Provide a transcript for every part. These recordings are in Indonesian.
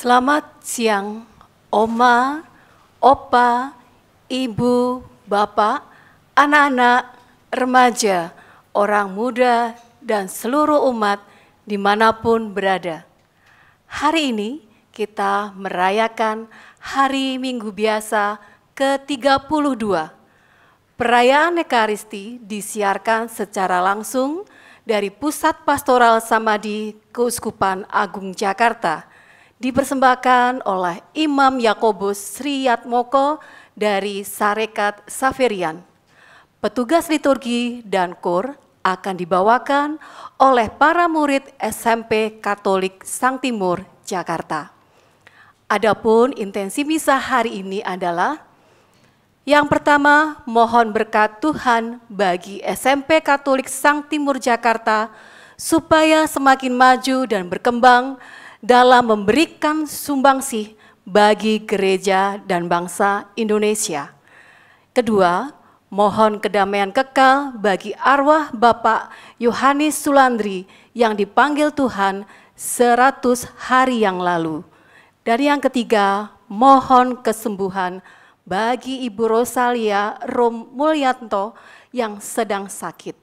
Selamat siang, Oma, Opa, Ibu, Bapak, anak-anak, remaja, orang muda, dan seluruh umat dimanapun berada. Hari ini kita merayakan Hari Minggu Biasa ke-32. Perayaan Ekaristi disiarkan secara langsung dari Pusat Pastoral Samadhi Keuskupan Agung Jakarta, dipersembahkan oleh Imam Yakobus Sriyatmoko dari Sarekat Saverian. Petugas liturgi dan kor akan dibawakan oleh para murid SMP Katolik Sang Timur, Jakarta. Adapun intensi misa hari ini adalah: yang pertama, mohon berkat Tuhan bagi SMP Katolik Sang Timur Jakarta supaya semakin maju dan berkembang dalam memberikan sumbangsih bagi gereja dan bangsa Indonesia. Kedua, mohon kedamaian kekal bagi arwah Bapak Yohanes Sulandri yang dipanggil Tuhan 100 hari yang lalu. Dan yang ketiga, mohon kesembuhan bagi Ibu Rosalia Rom Mulyanto yang sedang sakit.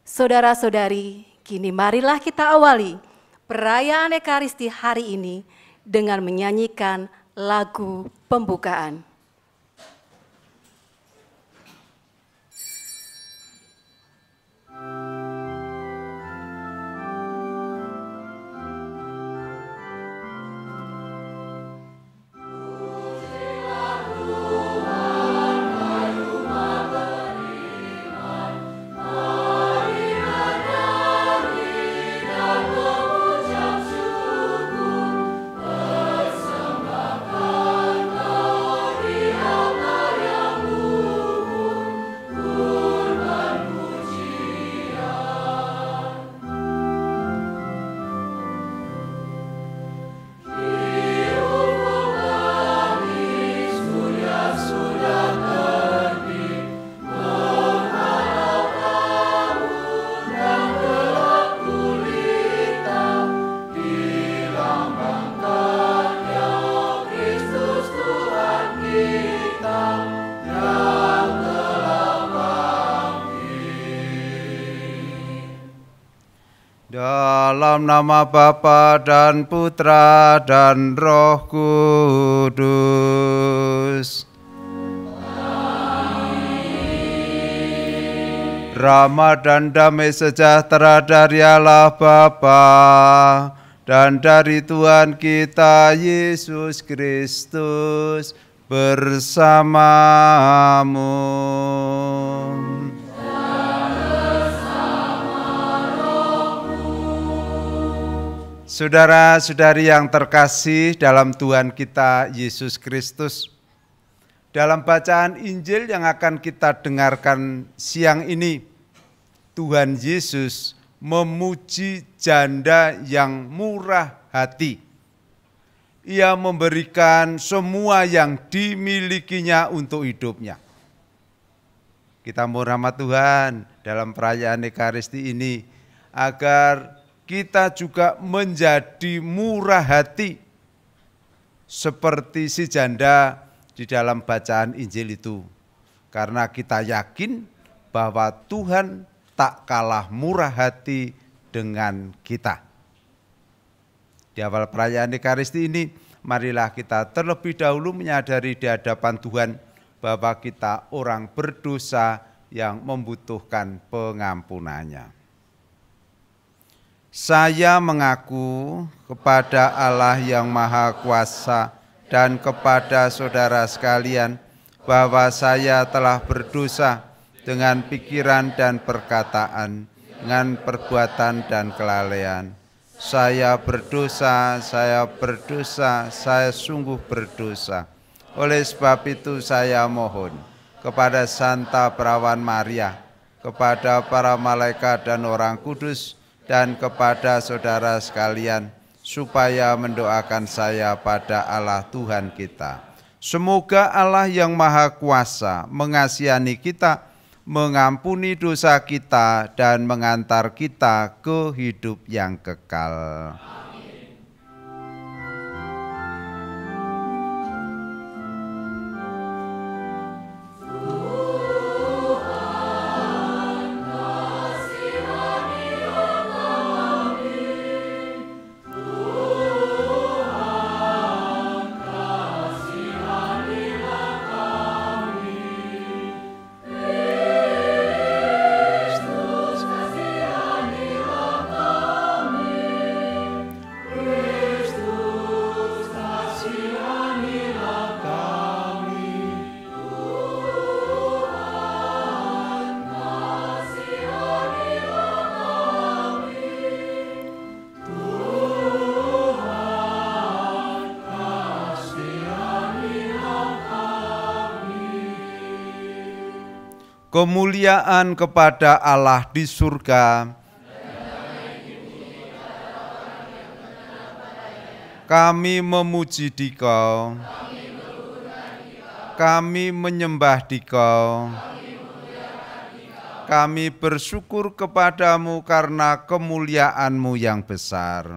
Saudara-saudari, kini marilah kita awali perayaan Ekaristi hari ini dengan menyanyikan lagu pembukaan. Dalam nama Bapa dan Putra dan Roh Kudus. Rahmat dan damai sejahtera dari Allah Bapa dan dari Tuhan kita Yesus Kristus bersamamu. Saudara-saudari yang terkasih dalam Tuhan kita Yesus Kristus, dalam bacaan Injil yang akan kita dengarkan siang ini, Tuhan Yesus memuji janda yang murah hati. Ia memberikan semua yang dimilikinya untuk hidupnya. Kita mohon rahmat Tuhan dalam perayaan Ekaristi ini agar kita juga menjadi murah hati seperti si janda di dalam bacaan Injil itu. Karena kita yakin bahwa Tuhan tak kalah murah hati dengan kita. Di awal perayaan Ekaristi ini, marilah kita terlebih dahulu menyadari di hadapan Tuhan bahwa kita orang berdosa yang membutuhkan pengampunannya. Saya mengaku kepada Allah yang Maha Kuasa dan kepada saudara sekalian bahwa saya telah berdosa dengan pikiran dan perkataan, dengan perbuatan dan kelalaian. Saya berdosa, saya sungguh berdosa. Oleh sebab itu saya mohon kepada Santa Perawan Maria, kepada para malaikat dan orang kudus, dan kepada saudara sekalian, supaya mendoakan saya pada Allah Tuhan kita. Semoga Allah yang Maha Kuasa mengasihani kita, mengampuni dosa kita, dan mengantar kita ke hidup yang kekal. Amin. kemuliaan kepada Allah di surga. Kami memuji Dikau, kami menyembah Dikau, kami bersyukur kepadamu karena kemuliaan-Mu yang besar.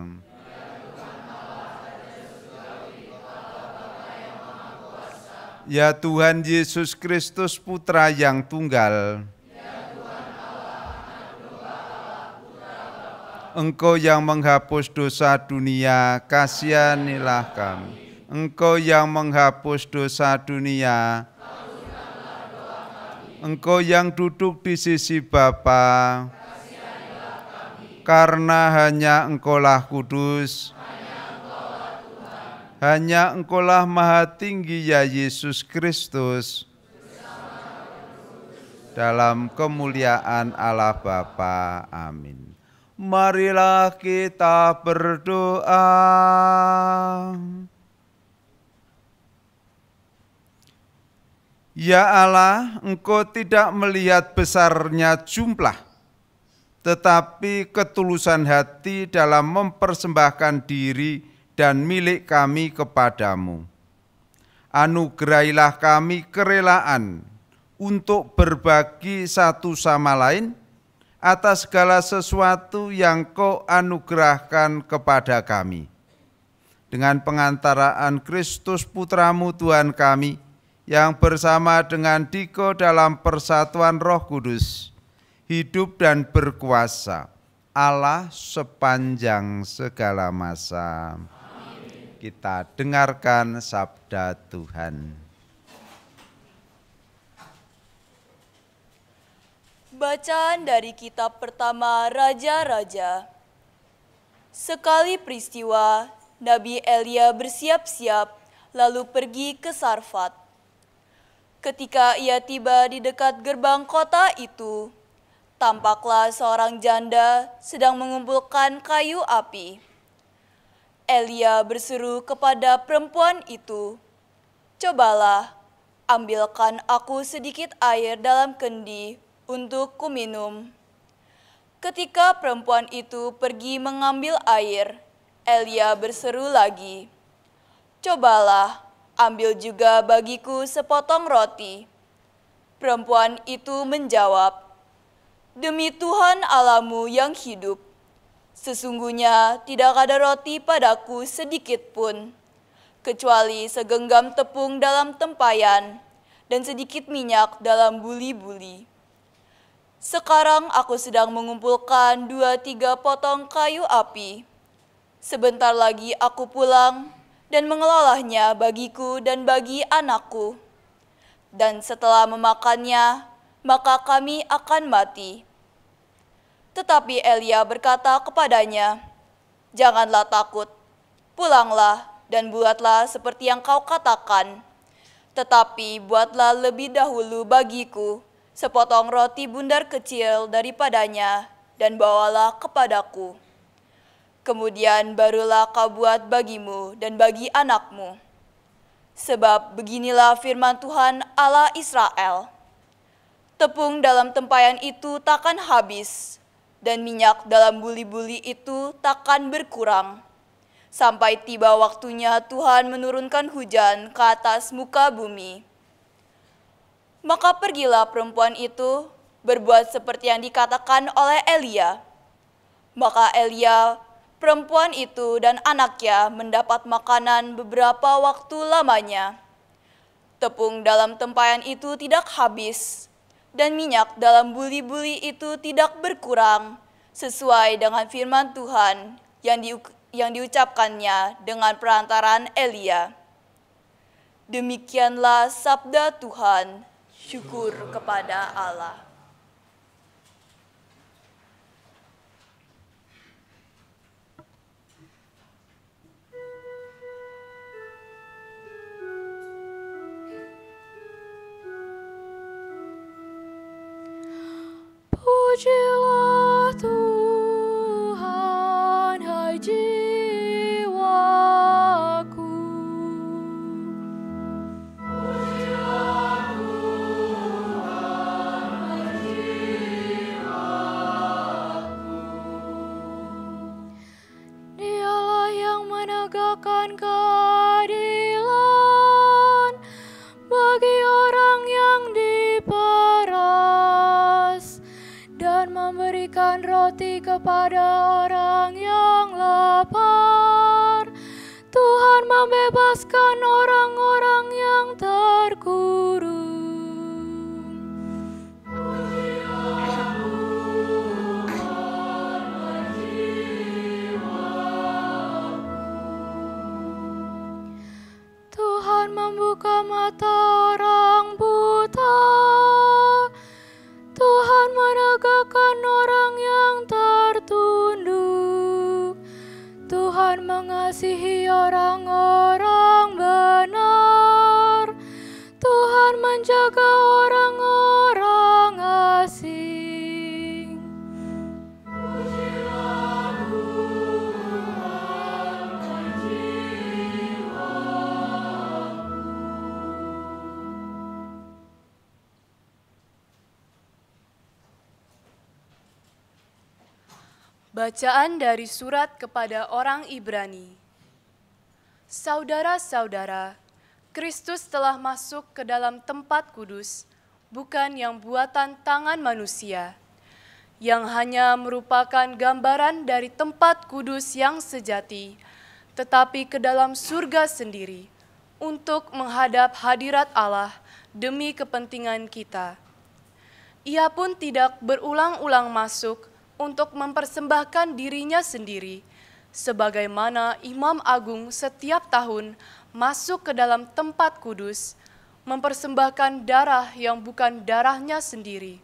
Ya Tuhan Yesus Kristus, Putra yang tunggal, Engkau yang menghapus dosa dunia, kasihanilah kami. Engkau yang menghapus dosa dunia, Engkau yang duduk di sisi Bapa, karena hanya Engkaulah kudus, hanya Engkaulah Maha Tinggi ya Yesus Kristus, dalam kemuliaan Allah Bapa. Amin. Marilah kita berdoa. Ya Allah, Engkau tidak melihat besarnya jumlah, tetapi ketulusan hati dalam mempersembahkan diri dan milik kami kepadamu. Anugerahilah kami kerelaan untuk berbagi satu sama lain atas segala sesuatu yang Kau anugerahkan kepada kami. Dengan pengantaraan Kristus Putramu Tuhan kami, yang bersama dengan Dikau dalam persatuan Roh Kudus, hidup dan berkuasa, Allah sepanjang segala masa. Amin. Kita dengarkan sabda Tuhan. Bacaan dari kitab pertama Raja-Raja. Sekali peristiwa, Nabi Elia bersiap-siap lalu pergi ke Sarfat. Ketika ia tiba di dekat gerbang kota itu, tampaklah seorang janda sedang mengumpulkan kayu api. Elia berseru kepada perempuan itu, "Cobalah, ambilkan aku sedikit air dalam kendi untuk kuminum." Ketika perempuan itu pergi mengambil air, Elia berseru lagi, "Cobalah, ambil juga bagiku sepotong roti." Perempuan itu menjawab, "Demi Tuhan Allahmu yang hidup, sesungguhnya tidak ada roti padaku sedikit pun, kecuali segenggam tepung dalam tempayan dan sedikit minyak dalam buli-buli. Sekarang aku sedang mengumpulkan 2-3 potong kayu api. Sebentar lagi aku pulang dan mengelolanya bagiku dan bagi anakku. Dan setelah memakannya, maka kami akan mati." Tetapi Elia berkata kepadanya, "Janganlah takut, pulanglah dan buatlah seperti yang kau katakan. Tetapi buatlah lebih dahulu bagiku sepotong roti bundar kecil daripadanya dan bawalah kepadaku. Kemudian barulah kau buat bagimu dan bagi anakmu. Sebab beginilah firman Tuhan Allah Israel, tepung dalam tempayan itu takkan habis, dan minyak dalam buli-buli itu takkan berkurang, sampai tiba waktunya Tuhan menurunkan hujan ke atas muka bumi." Maka pergilah perempuan itu berbuat seperti yang dikatakan oleh Elia. Maka Elia, perempuan itu dan anaknya mendapat makanan beberapa waktu lamanya. Tepung dalam tempayan itu tidak habis, dan minyak dalam buli-buli itu tidak berkurang, sesuai dengan firman Tuhan yang diucapkannya dengan perantaran Elia. Demikianlah sabda Tuhan. Syukur kepada Allah. Pujilah Tuhan, hai jiwaku. Pujilah Tuhan, menegakkan keadilan bagi orang yang diperas dan memberikan roti kepada orang yang lapar. Tuhan membebaskan orang-orang yang terkurung. Tuhan membuka mata orang buta. Tuhan menegakkan orang yang tertunduk. Tuhan mengasihi orang-orang benar. Tuhan menjaga orang-orang asing. Bacaan dari surat kepada orang Ibrani. Saudara-saudara, Kristus telah masuk ke dalam tempat kudus, bukan yang buatan tangan manusia, yang hanya merupakan gambaran dari tempat kudus yang sejati, tetapi ke dalam surga sendiri, untuk menghadap hadirat Allah demi kepentingan kita. Ia pun tidak berulang-ulang masuk untuk mempersembahkan dirinya sendiri, sebagaimana Imam Agung setiap tahun masuk ke dalam tempat kudus, mempersembahkan darah yang bukan darahnya sendiri.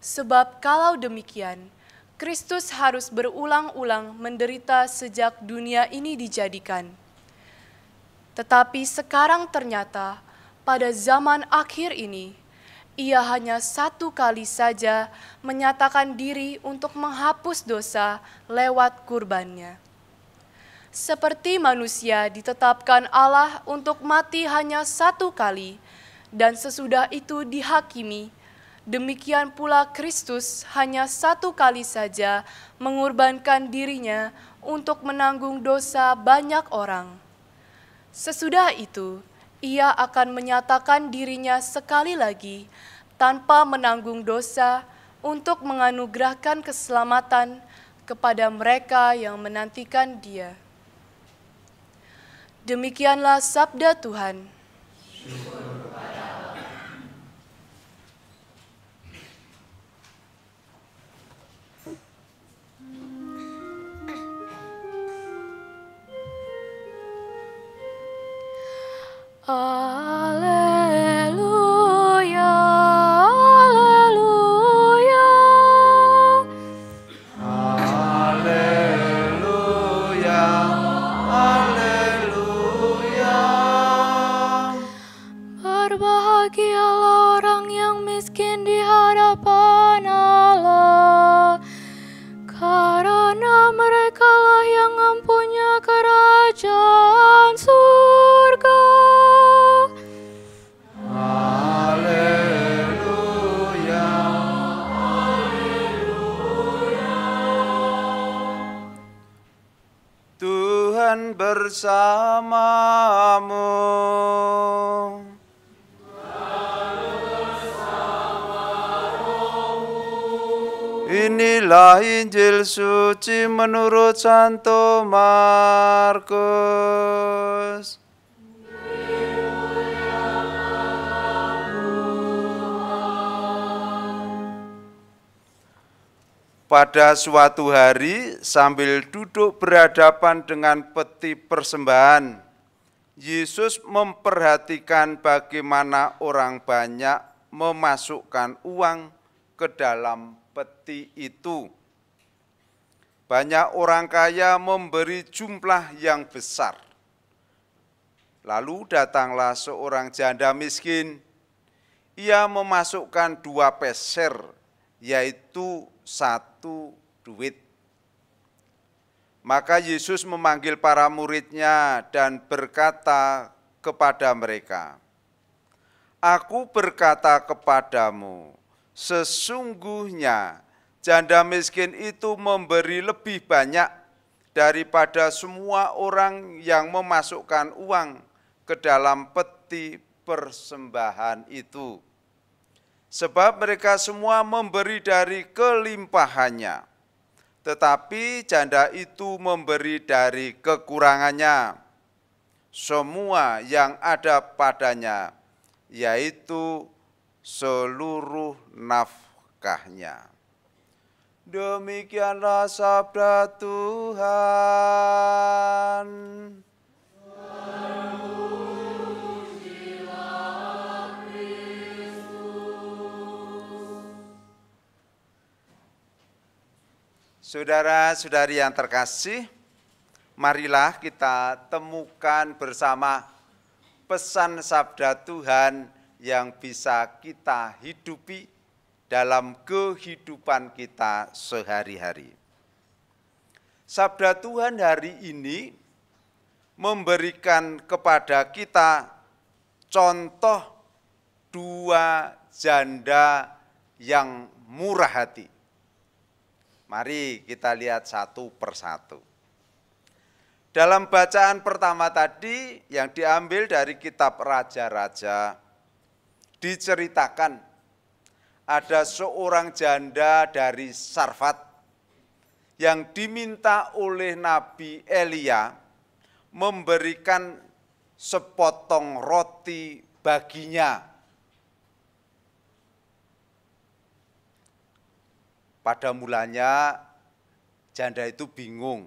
Sebab kalau demikian, Kristus harus berulang-ulang menderita sejak dunia ini dijadikan. Tetapi sekarang ternyata, pada zaman akhir ini, Ia hanya satu kali saja menyatakan diri untuk menghapus dosa lewat kurbannya. Seperti manusia ditetapkan Allah untuk mati hanya satu kali, dan sesudah itu dihakimi, demikian pula Kristus hanya satu kali saja mengorbankan dirinya untuk menanggung dosa banyak orang. Sesudah itu, Ia akan menyatakan dirinya sekali lagi tanpa menanggung dosa untuk menganugerahkan keselamatan kepada mereka yang menantikan Dia. Demikianlah sabda Tuhan. Haleluya, haleluya. Haleluya, haleluya. Berbahagialah orang yang miskin di hadapan Allah, karena merekalah yang mempunyai kerajaan surga. Haleluya. Tuhan bersamamu. Inilah Injil suci menurut Santo Markus. Pada suatu hari, sambil duduk berhadapan dengan peti persembahan, Yesus memperhatikan bagaimana orang banyak memasukkan uang ke dalam peti itu. Banyak orang kaya memberi jumlah yang besar. Lalu datanglah seorang janda miskin. Ia memasukkan 2 peser, yaitu 1 duit. Maka Yesus memanggil para murid-Nya dan berkata kepada mereka, "Aku berkata kepadamu, sesungguhnya janda miskin itu memberi lebih banyak daripada semua orang yang memasukkan uang ke dalam peti persembahan itu. Sebab mereka semua memberi dari kelimpahannya, tetapi janda itu memberi dari kekurangannya, semua yang ada padanya, yaitu seluruh nafkahnya. Demikianlah sabda Tuhan. Saudara-saudari yang terkasih, marilah kita temukan bersama pesan sabda Tuhan yang bisa kita hidupi dalam kehidupan kita sehari-hari. Sabda Tuhan hari ini memberikan kepada kita contoh dua janda yang murah hati. Mari kita lihat satu persatu. Dalam bacaan pertama tadi yang diambil dari kitab Raja-Raja, diceritakan ada seorang janda dari Sarfat yang diminta oleh Nabi Elia memberikan sepotong roti baginya. Pada mulanya janda itu bingung.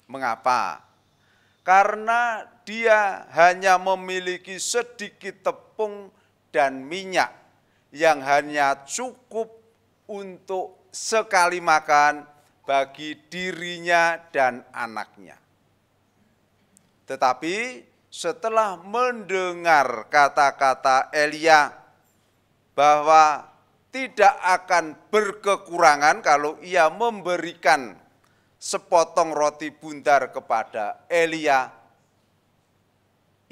Mengapa? Karena dia hanya memiliki sedikit tepung dan minyak yang hanya cukup untuk sekali makan bagi dirinya dan anaknya. Tetapi setelah mendengar kata-kata Elia bahwa tidak akan berkekurangan kalau ia memberikan sepotong roti bundar kepada Elia,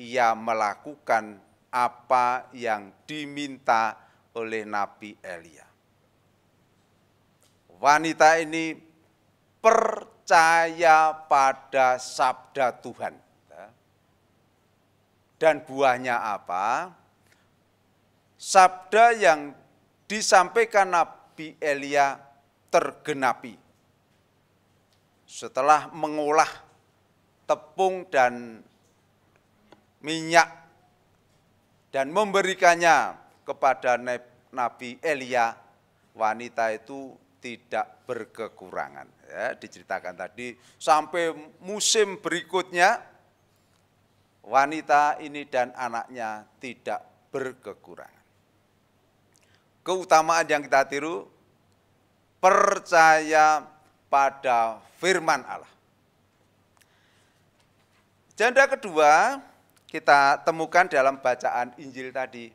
ia melakukan apa yang diminta oleh Nabi Elia. Wanita ini percaya pada sabda Tuhan. Dan buahnya apa? Sabda yang disampaikan Nabi Elia tergenapi. Setelah mengolah tepung dan minyak dan memberikannya kepada Nabi Elia, wanita itu tidak berkekurangan. Ya, diceritakan tadi sampai musim berikutnya wanita ini dan anaknya tidak berkekurangan. Keutamaan yang kita tiru, percaya pada firman Allah. Janda kedua kita temukan dalam bacaan Injil tadi.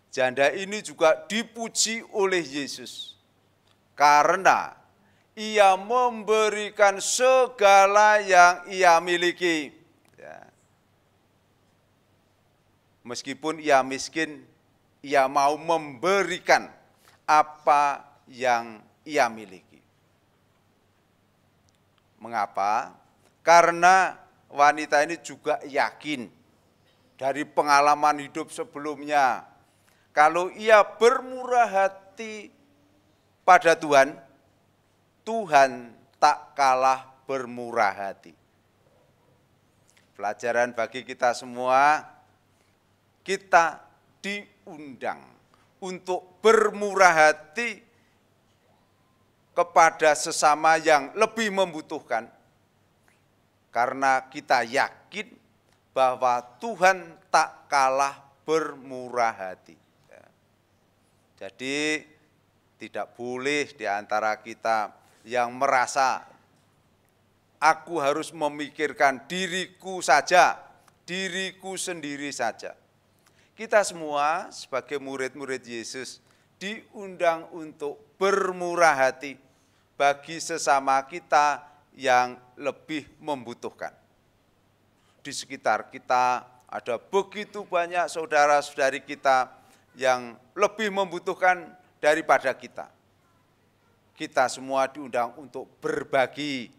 Janda ini juga dipuji oleh Yesus karena ia memberikan segala yang ia miliki. Ya. Meskipun ia miskin, ia mau memberikan apa yang ia miliki. Mengapa? Karena wanita ini juga yakin dari pengalaman hidup sebelumnya, kalau ia bermurah hati pada Tuhan, Tuhan tak kalah bermurah hati. Pelajaran bagi kita semua, kita diundang untuk bermurah hati kepada sesama yang lebih membutuhkan, karena kita yakin bahwa Tuhan tak kalah bermurah hati. Jadi tidak boleh di antara kita yang merasa aku harus memikirkan diriku saja, diriku sendiri saja. Kita semua sebagai murid-murid Yesus diundang untuk bermurah hati bagi sesama kita yang lebih membutuhkan. Di sekitar kita ada begitu banyak saudara-saudari kita yang lebih membutuhkan daripada kita. Kita semua diundang untuk berbagi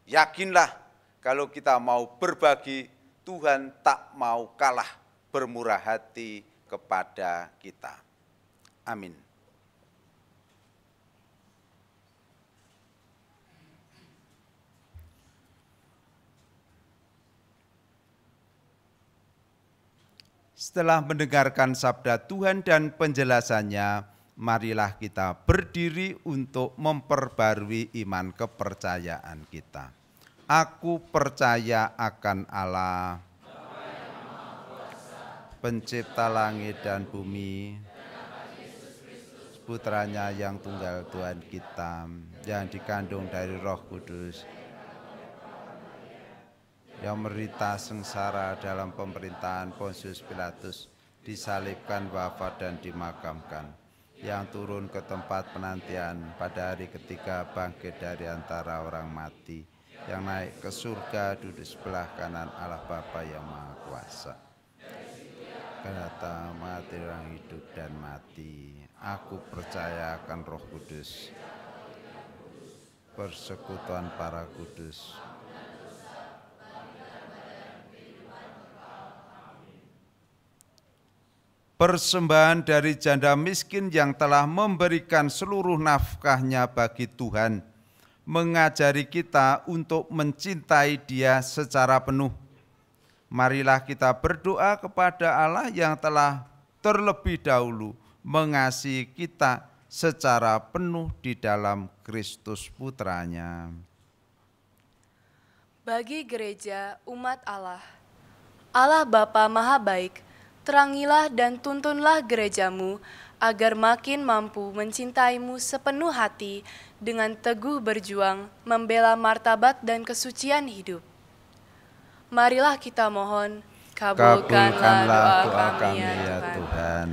Yakinlah kalau kita mau berbagi, Tuhan tak mau kalah bermurah hati kepada kita. Amin. Setelah mendengarkan sabda Tuhan dan penjelasannya, marilah kita berdiri untuk memperbarui iman kepercayaan kita. Aku percaya akan Allah, pencipta langit dan bumi, putranya yang tunggal Tuhan kita, yang dikandung dari Roh Kudus, yang menderita sengsara dalam pemerintahan Pontius Pilatus, disalibkan, wafat dan dimakamkan, yang turun ke tempat penantian, pada hari ketiga bangkit dari antara orang mati, yang naik ke surga, duduk sebelah kanan Allah Bapa yang Maha Kuasa. Datang mati orang hidup dan mati. Aku percaya akan Roh Kudus, persekutuan para kudus, persembahan dari janda miskin yang telah memberikan seluruh nafkahnya bagi Tuhan, mengajari kita untuk mencintai Dia secara penuh. Marilah kita berdoa kepada Allah yang telah terlebih dahulu mengasihi kita secara penuh di dalam Kristus Putranya. Bagi gereja umat Allah, Allah Bapa Maha Baik, terangilah dan tuntunlah gerejamu agar makin mampu mencintaimu sepenuh hati dengan teguh berjuang membela martabat dan kesucian hidup. Marilah kita mohon, kabulkanlah doa kami ya Tuhan.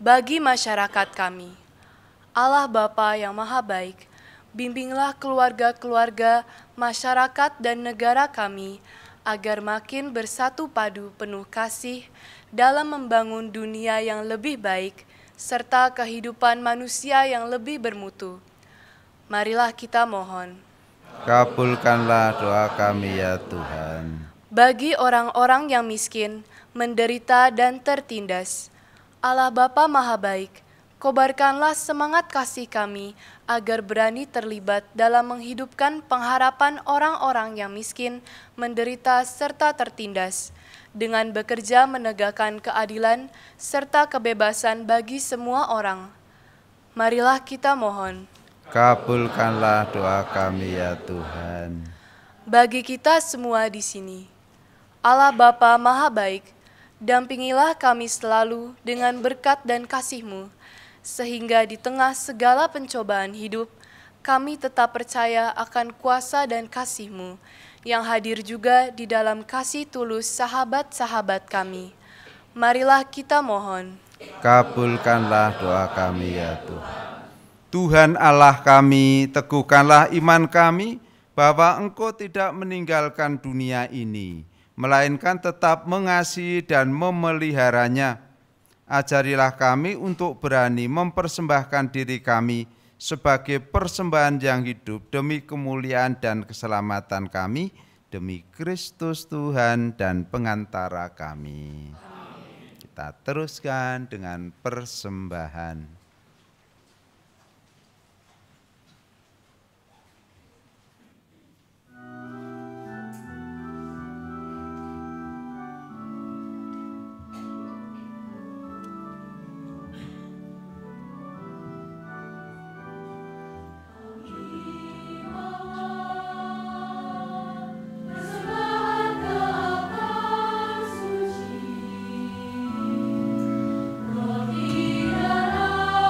Bagi masyarakat kami, Allah Bapa yang Maha Baik, bimbinglah keluarga-keluarga, masyarakat dan negara kami agar makin bersatu padu penuh kasih dalam membangun dunia yang lebih baik serta kehidupan manusia yang lebih bermutu. Marilah kita mohon. Kabulkanlah doa kami ya Tuhan. Bagi orang-orang yang miskin, menderita dan tertindas, Allah Bapa Maha Baik, kobarkanlah semangat kasih kami agar berani terlibat dalam menghidupkan pengharapan orang-orang yang miskin, menderita serta tertindas, dengan bekerja menegakkan keadilan serta kebebasan bagi semua orang. Marilah kita mohon. Kabulkanlah doa kami ya Tuhan. Bagi kita semua di sini, Allah Bapa Maha Baik, dampingilah kami selalu dengan berkat dan kasih-Mu, sehingga di tengah segala pencobaan hidup, kami tetap percaya akan kuasa dan kasih-Mu, yang hadir juga di dalam kasih tulus sahabat-sahabat kami. Marilah kita mohon. Kabulkanlah doa kami ya Tuhan. Tuhan Allah kami, teguhkanlah iman kami bahwa Engkau tidak meninggalkan dunia ini, melainkan tetap mengasihi dan memeliharanya. Ajarilah kami untuk berani mempersembahkan diri kami sebagai persembahan yang hidup demi kemuliaan dan keselamatan kami, demi Kristus Tuhan dan pengantara kami. Kita teruskan dengan persembahan. Roh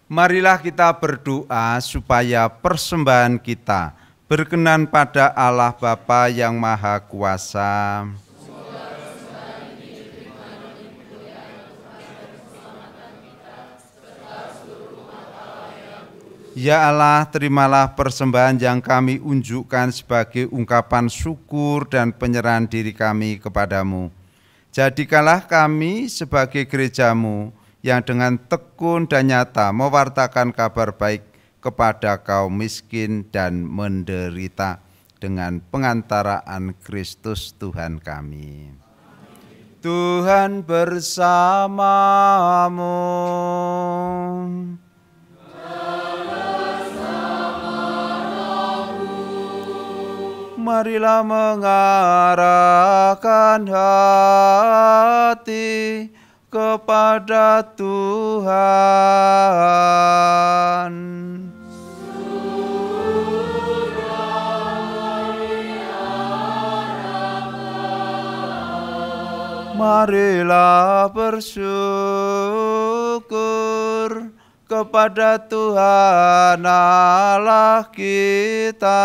Marilah kita berdoa supaya persembahan kita berkenan pada Allah Bapa yang Maha Kuasa. Ya Allah, terimalah persembahan yang kami unjukkan sebagai ungkapan syukur dan penyerahan diri kami kepadamu. Jadikanlah kami sebagai gereja-Mu yang dengan tekun dan nyata mewartakan kabar baik kepada kaum miskin dan menderita dengan pengantaraan Kristus Tuhan kami. Tuhan bersamamu. Marilah mengarahkan hati kepada Tuhan. Marilah bersyukur kepada Tuhan Allah kita.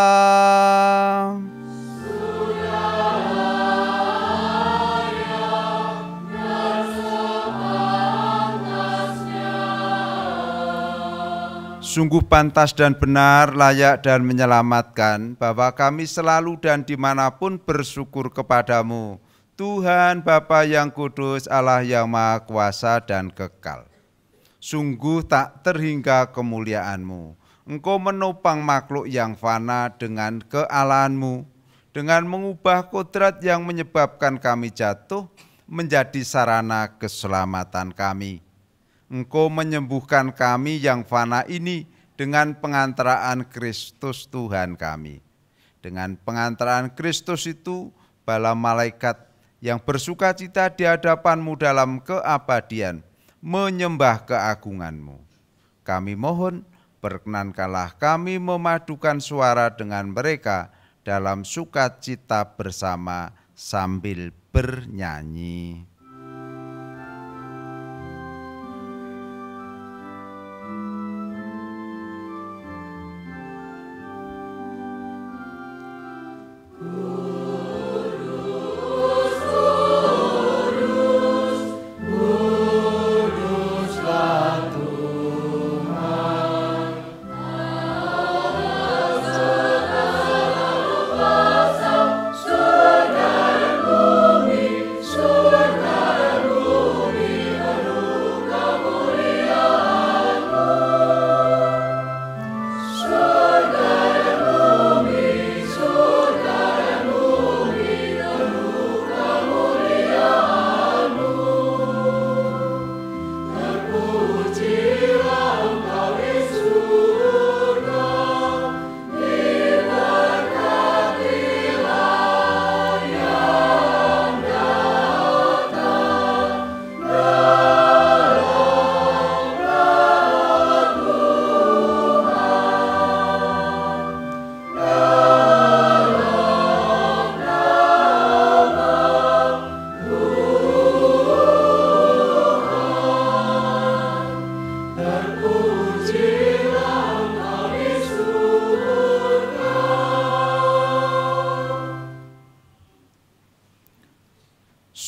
Sungguh pantas dan benar, layak dan menyelamatkan, bahwa kami selalu dan dimanapun bersyukur kepadamu, Tuhan Bapa yang kudus, Allah yang Maha Kuasa dan kekal. Sungguh tak terhingga kemuliaan-Mu. Engkau menopang makhluk yang fana dengan kealahan-Mu, dengan mengubah kodrat yang menyebabkan kami jatuh menjadi sarana keselamatan kami. Engkau menyembuhkan kami yang fana ini dengan pengantaraan Kristus Tuhan kami. Dengan pengantaraan Kristus itu, bala malaikat yang bersukacita di hadapan-Mu dalam keabadian menyembah keagungan-Mu. Kami mohon, berkenankanlah kami memadukan suara dengan mereka dalam sukacita bersama sambil bernyanyi.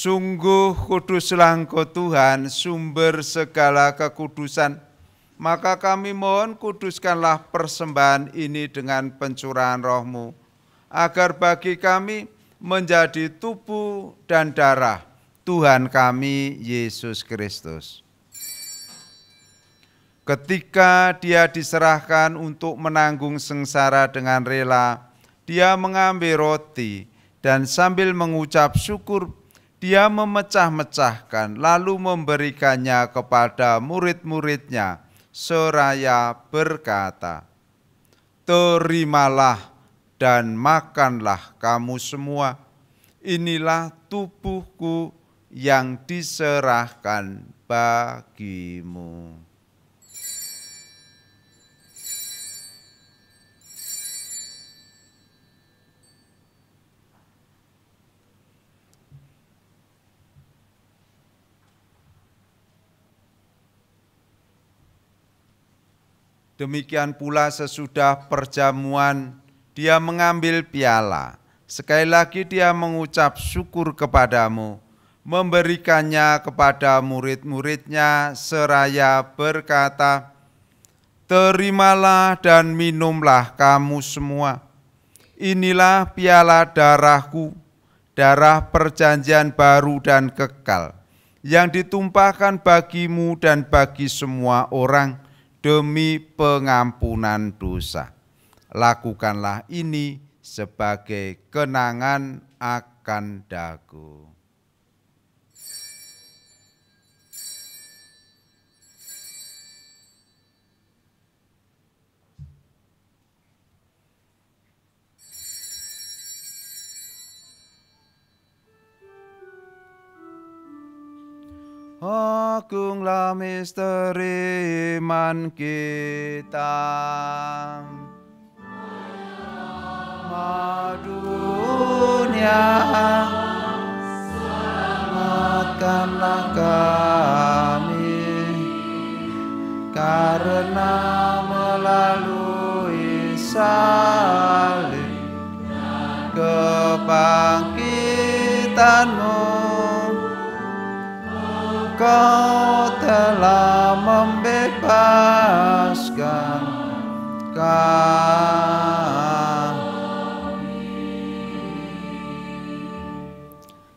Sungguh kuduslah Engkau Tuhan, sumber segala kekudusan. Maka kami mohon, kuduskanlah persembahan ini dengan pencurahan Roh-Mu, agar bagi kami menjadi tubuh dan darah Tuhan kami Yesus Kristus. Ketika Dia diserahkan untuk menanggung sengsara dengan rela, Dia mengambil roti dan sambil mengucap syukur, Dia memecah-mecahkan lalu memberikannya kepada murid-muridnya seraya berkata, "Terimalah dan makanlah kamu semua, inilah tubuhku yang diserahkan bagimu." Demikian pula sesudah perjamuan, dia mengambil piala. Sekali lagi dia mengucap syukur kepadamu, memberikannya kepada murid-muridnya seraya berkata, "Terimalah dan minumlah kamu semua. Inilah piala darahku, darah perjanjian baru dan kekal, yang ditumpahkan bagimu dan bagi semua orang demi pengampunan dosa. Lakukanlah ini sebagai kenangan akan daku." Agunglah misteri iman kita. Dunia, selamatkanlah kami, karena melalui salib kebangkitanmu, Kau telah membebaskan kami.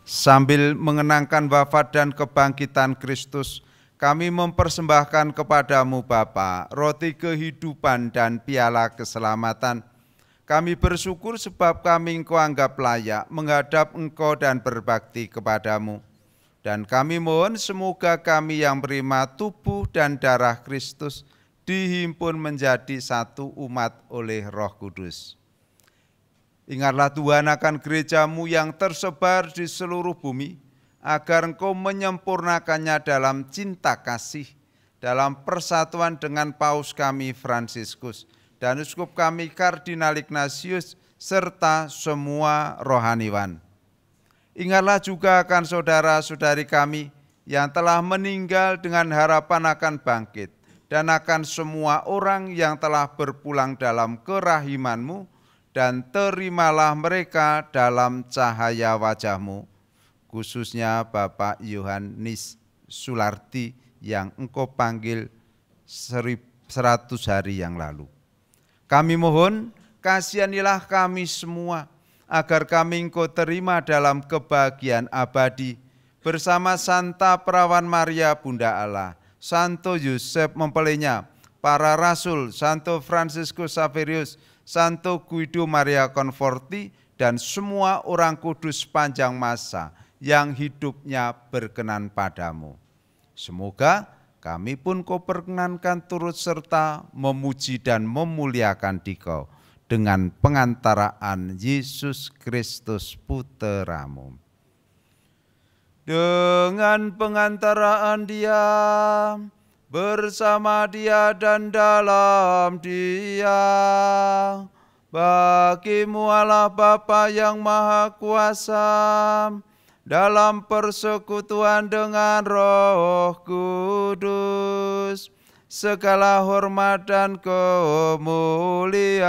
Sambil mengenangkan wafat dan kebangkitan Kristus, kami mempersembahkan kepadamu Bapa roti kehidupan dan piala keselamatan. Kami bersyukur sebab kami Engkau anggap layak menghadap Engkau dan berbakti kepadamu. Dan kami mohon semoga kami yang menerima tubuh dan darah Kristus dihimpun menjadi satu umat oleh Roh Kudus. Ingatlah Tuhan akan gerejamu yang tersebar di seluruh bumi, agar Engkau menyempurnakannya dalam cinta kasih, dalam persatuan dengan Paus kami Fransiskus, dan Uskup kami Kardinal Ignatius, serta semua rohaniwan. Ingatlah juga akan saudara-saudari kami yang telah meninggal dengan harapan akan bangkit, dan akan semua orang yang telah berpulang dalam kerahiman-Mu, dan terimalah mereka dalam cahaya wajah-Mu, khususnya Bapak Yohanes Sularti yang Engkau panggil 100 hari yang lalu. Kami mohon kasihanilah kami semua, agar kami Engkau terima dalam kebahagiaan abadi bersama Santa Perawan Maria Bunda Allah, Santo Yosef mempelainya, para rasul, Santo Fransiskus Xaverius, Santo Guido Maria Conforti, dan semua orang kudus panjang masa yang hidupnya berkenan padamu. Semoga kami pun Kau perkenankan turut serta memuji dan memuliakan Dikau dengan pengantaraan Yesus Kristus Putra-Mu. Dengan pengantaraan Dia, bersama Dia dan dalam Dia, bagi-Mu Allah Bapa yang Maha Kuasa, dalam persekutuan dengan Roh Kudus, segala hormat dan kemuliaan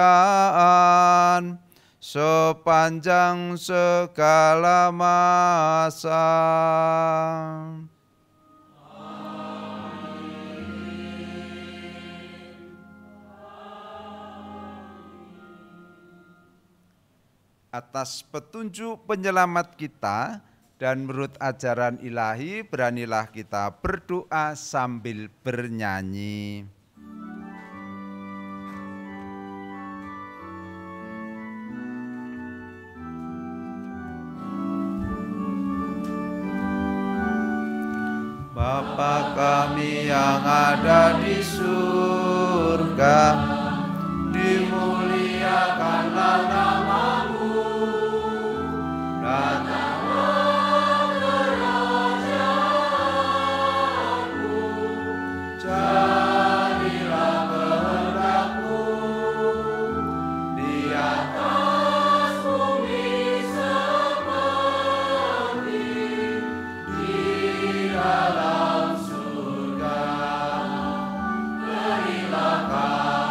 sepanjang segala masa. Atas petunjuk penyelamat kita dan menurut ajaran ilahi, beranilah kita berdoa sambil bernyanyi. Bapa kami yang ada di surga, dimuliakanlah nama-Mu, datanglah kerajaan-Mu, jadilah kehendak-Mu di atas bumi seperti di dalam surga. Berilah kami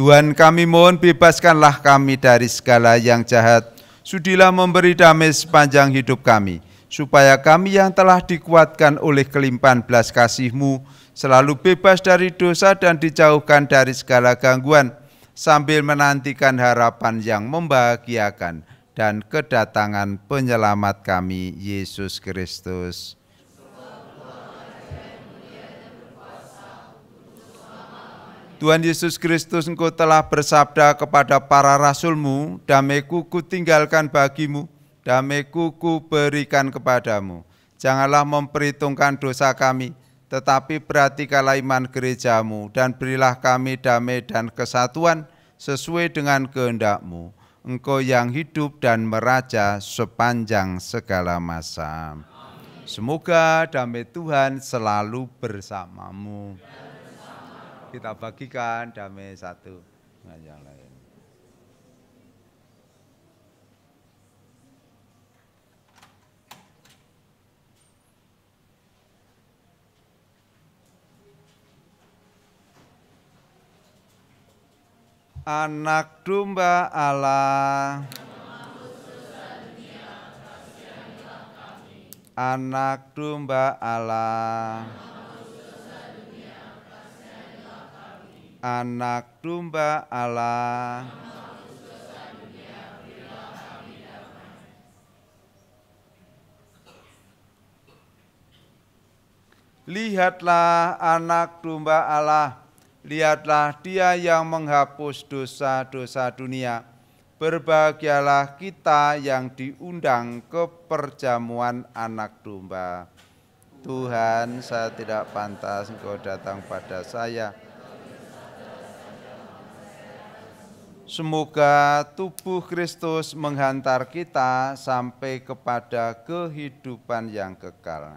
Tuhan, kami mohon bebaskanlah kami dari segala yang jahat. Sudilah memberi damai sepanjang hidup kami, supaya kami yang telah dikuatkan oleh kelimpahan belas kasih-Mu selalu bebas dari dosa dan dijauhkan dari segala gangguan, sambil menantikan harapan yang membahagiakan dan kedatangan penyelamat kami, Yesus Kristus. Tuhan Yesus Kristus, Engkau telah bersabda kepada para rasul-Mu, damai-Ku kutinggalkan bagimu, damai-Ku kuberikan kepadamu. Janganlah memperhitungkan dosa kami, tetapi perhatikanlah iman gereja-Mu, dan berilah kami damai dan kesatuan sesuai dengan kehendak-Mu. Engkau yang hidup dan meraja sepanjang segala masa. Semoga damai Tuhan selalu bersamamu. Kita bagikan damai satu dengan yang lain. Anak domba Allah, anak domba Allah, anak domba Allah. Lihatlah anak domba Allah, lihatlah Dia yang menghapus dosa-dosa dunia. Berbahagialah kita yang diundang ke perjamuan anak domba. Tuhan, saya tidak pantas Engkau datang pada saya. Semoga tubuh Kristus menghantar kita sampai kepada kehidupan yang kekal.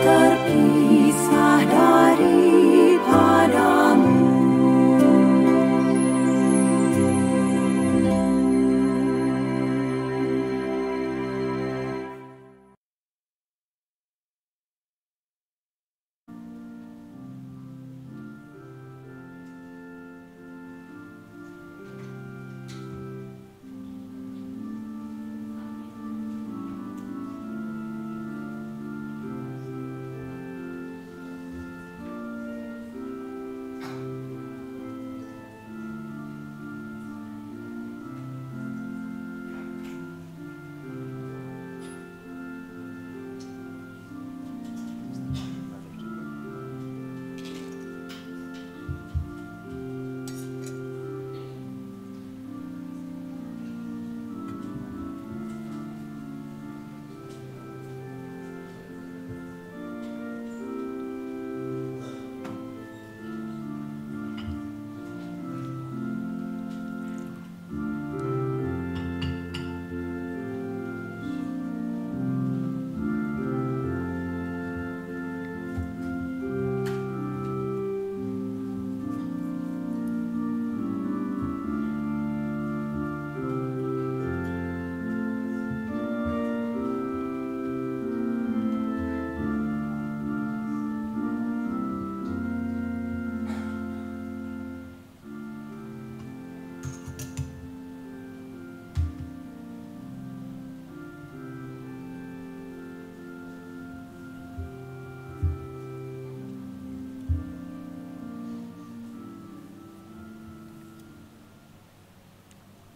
Terpisah daripadamu.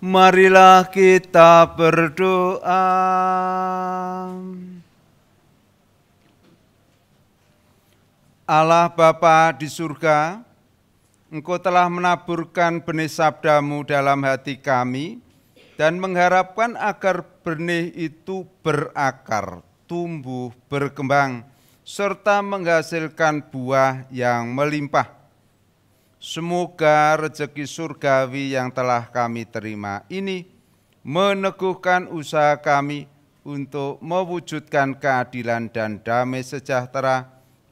Marilah kita berdoa. Allah Bapa di surga, Engkau telah menaburkan benih sabda-Mu dalam hati kami dan mengharapkan agar benih itu berakar, tumbuh, berkembang, serta menghasilkan buah yang melimpah. Semoga rezeki surgawi yang telah kami terima ini meneguhkan usaha kami untuk mewujudkan keadilan dan damai sejahtera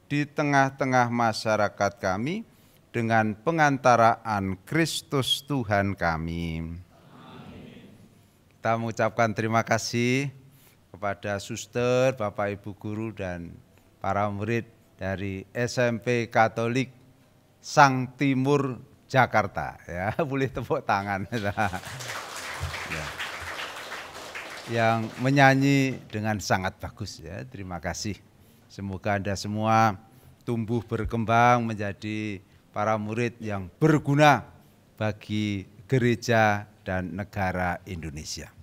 di tengah-tengah masyarakat kami dengan pengantaraan Kristus Tuhan kami. Kita mengucapkan terima kasih kepada suster, Bapak Ibu guru dan para murid dari SMP Katolik Sang Timur Jakarta, ya, boleh tepuk tangan. Ya. Yang menyanyi dengan sangat bagus, ya, terima kasih. Semoga Anda semua tumbuh berkembang menjadi para murid yang berguna bagi gereja dan negara Indonesia.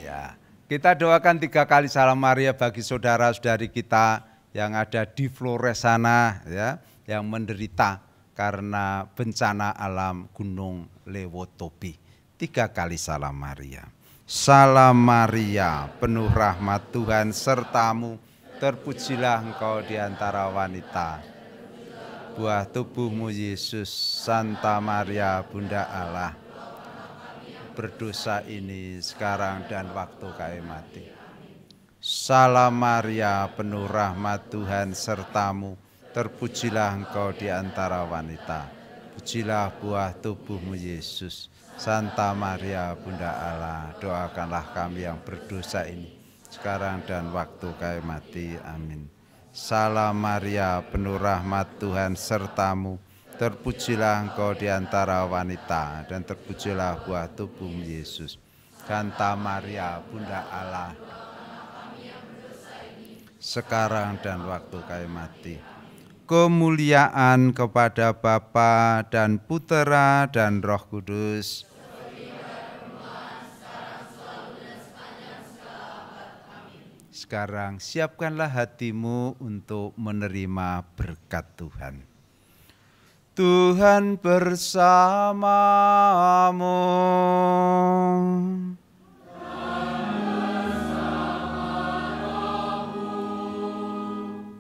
Ya, kita doakan 3 kali salam Maria bagi saudara-saudari kita yang ada di Flores sana, ya, yang menderita karena bencana alam Gunung Lewotobi. 3 kali salam Maria. Salam Maria, penuh rahmat Tuhan sertamu, terpujilah engkau di antara wanita. Buah tubuhmu Yesus, Santa Maria Bunda Allah, berdosa ini sekarang dan waktu kami mati. Salam Maria, penuh rahmat Tuhan sertamu, terpujilah engkau di antara wanita. Pujilah buah tubuhmu Yesus. Santa Maria Bunda Allah, doakanlah kami yang berdosa ini, sekarang dan waktu kami mati. Amin. Salam Maria, penuh rahmat Tuhan sertamu, terpujilah engkau di antara wanita, dan terpujilah buah tubuhmu Yesus. Santa Maria Bunda Allah, sekarang dan waktu kami mati. Kemuliaan kepada Bapa dan Putera dan Roh Kudus. Sekarang siapkanlah hatimu untuk menerima berkat Tuhan. Tuhan bersamamu.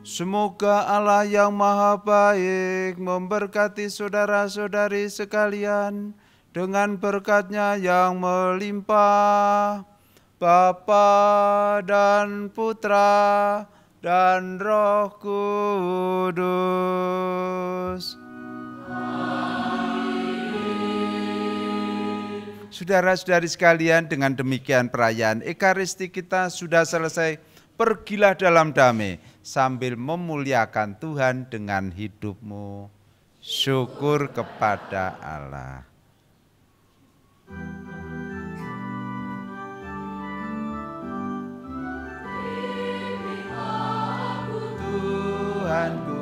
Semoga Allah yang Maha Baik memberkati saudara-saudari sekalian dengan berkat-Nya yang melimpah, Bapa dan Putra dan Roh Kudus. Saudara-saudari sekalian, dengan demikian perayaan Ekaristi kita sudah selesai. Pergilah dalam damai sambil memuliakan Tuhan dengan hidupmu. Syukur kepada Allah. Tuhanku